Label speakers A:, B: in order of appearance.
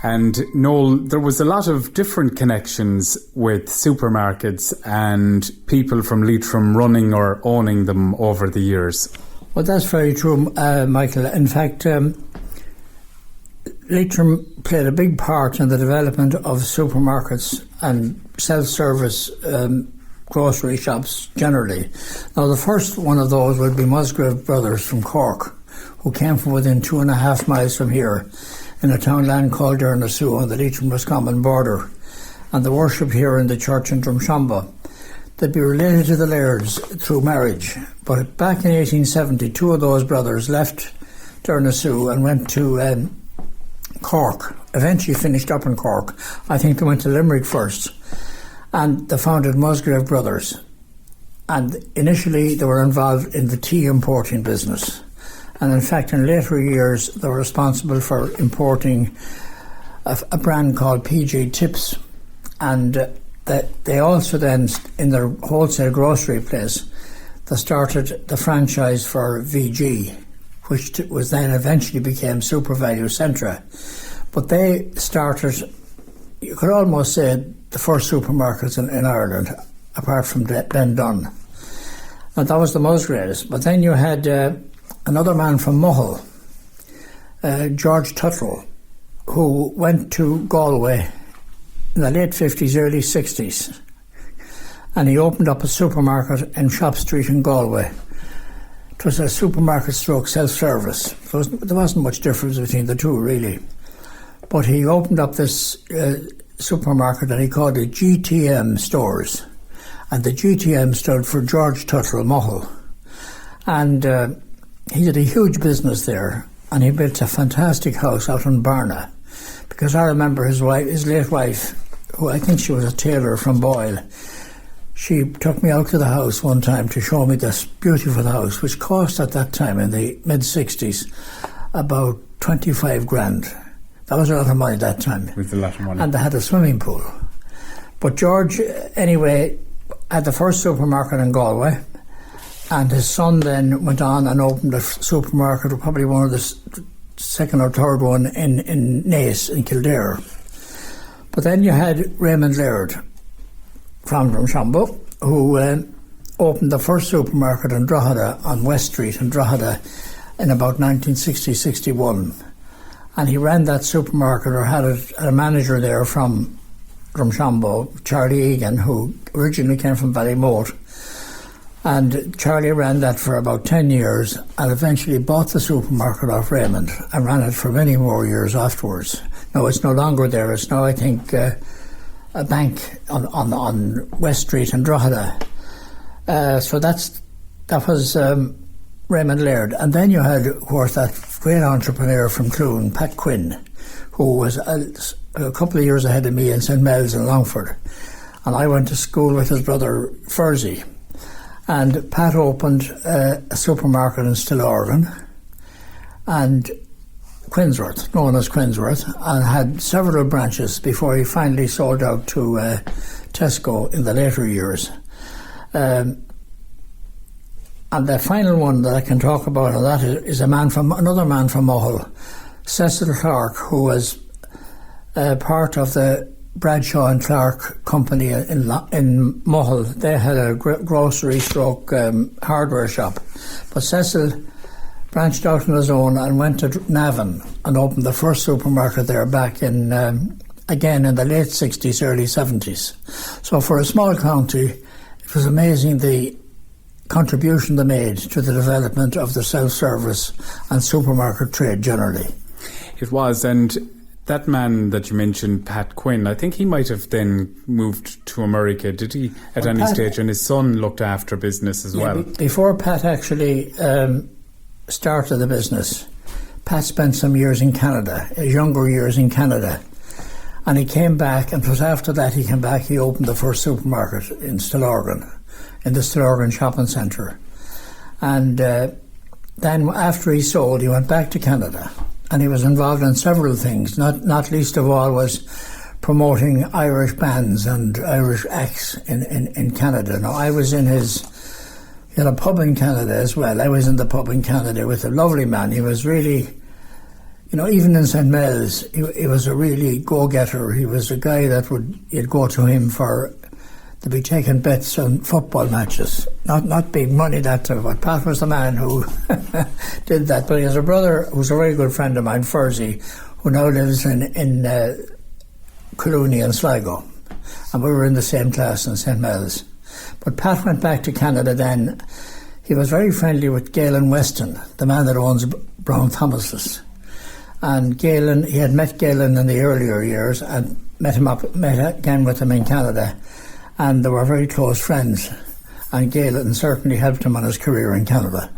A: And Noel, there was a lot of different connections with supermarkets and people from Leitrim running or owning them over the years.
B: Well, that's very true, Michael. In fact, Leitrim played a big part in the development of supermarkets and self-service grocery shops generally. Now, the first one of those would be Musgrave brothers from Cork, who came from within 2.5 miles from here, in a townland called Dernasu on the Leitrim-Roscommon border, and they worshipped here in the church in Drumshanbo. They'd be related to the Lairds through marriage, but back in 1870, 2 of those brothers left Dernasu and went to Cork, eventually finished up in Cork. I think they went to Limerick first, and they founded Musgrave Brothers. And initially they were involved in the tea importing business. And in fact, in later years, they were responsible for importing a brand called PG Tips. And they also then, in their wholesale grocery place, they started the franchise for VG, which was then eventually became SuperValu Centra. But they started, you could almost say, the first supermarkets in Ireland, apart from Glendon. And that was the Musgraves. But then you had another man from Mulvihill, George Tuttle, who went to Galway in the late 50s, early 60s. And he opened up a supermarket in Shop Street in Galway. It was a supermarket stroke self-service. There wasn't much difference between the two, really. But he opened up this supermarket that he called it GTM Stores. And the GTM stood for George Tuttle Mulvihill. And he did a huge business there, and he built a fantastic house out in Barna. Because I remember his late wife, who I think she was a tailor from Boyle, she took me out to the house one time to show me this beautiful house, which cost at that time, in the mid-60s, about 25 grand. That was a lot of money at that time.
A: It was a lot of money.
B: And they had a swimming pool. But George, anyway, had the first supermarket in Galway, and his son then went on and opened a supermarket, probably one of the second or third one in Naas, in Kildare. But then you had Raymond Laird from Drumshanbo, who opened the first supermarket in Drogheda, on West Street in Drogheda, in about 1960-61. And he ran that supermarket, or had a manager there from Drumshanbo, Charlie Egan, who originally came from Ballymote. And Charlie ran that for about 10 years and eventually bought the supermarket off Raymond and ran it for many more years afterwards. No, it's no longer there. It's now, I think, a bank on West Street in Drogheda. So that was Raymond Laird. And then you had, of course, that great entrepreneur from Clune, Pat Quinn, who was a couple of years ahead of me in St. Mel's in Longford. And I went to school with his brother, Furzy. And Pat opened a supermarket in Stillorgan and Quinsworth, known as Quinsworth, and had several branches before he finally sold out to Tesco in the later years. And the final one that I can talk about, and that is another man from Mulvihill, Cecil Clark, who was part of the Bradshaw and Clark company in Mulvihill. They had a grocery stroke hardware shop. But Cecil branched out on his own and went to Navan and opened the first supermarket there back in, again, in the late 60s, early 70s. So for a small county, it was amazing the contribution they made to the development of the self-service and supermarket trade generally.
A: It was, and that man that you mentioned, Pat Quinn, I think he might have then moved to America, did he, at any stage? And his son looked after business as well.
B: Before Pat actually started the business, Pat spent some years in Canada, his younger years in Canada. And he came back, and it was after that he came back, he opened the first supermarket in Stillorgan, in the Stillorgan shopping centre. And then after he sold, he went back to Canada. And he was involved in several things, not least of all was promoting Irish bands and Irish acts in Canada. Now, I was in he had a pub in Canada as well. I was in the pub in Canada with a lovely man. He was really, You know, even in St. Mel's, he was a really go-getter. He was a guy that you'd go to him to be taking bets on football matches. Not big money that time, but Pat was the man who did that. But he has a brother who's a very good friend of mine, Furzy, who now lives in Collooney and Sligo. And we were in the same class in St. Mel's. But Pat went back to Canada then. He was very friendly with Galen Weston, the man that owns Brown Thomas's. And Galen, he had met Galen in the earlier years and met again with him in Canada. And they were very close friends. And Galen certainly helped him on his career in Canada.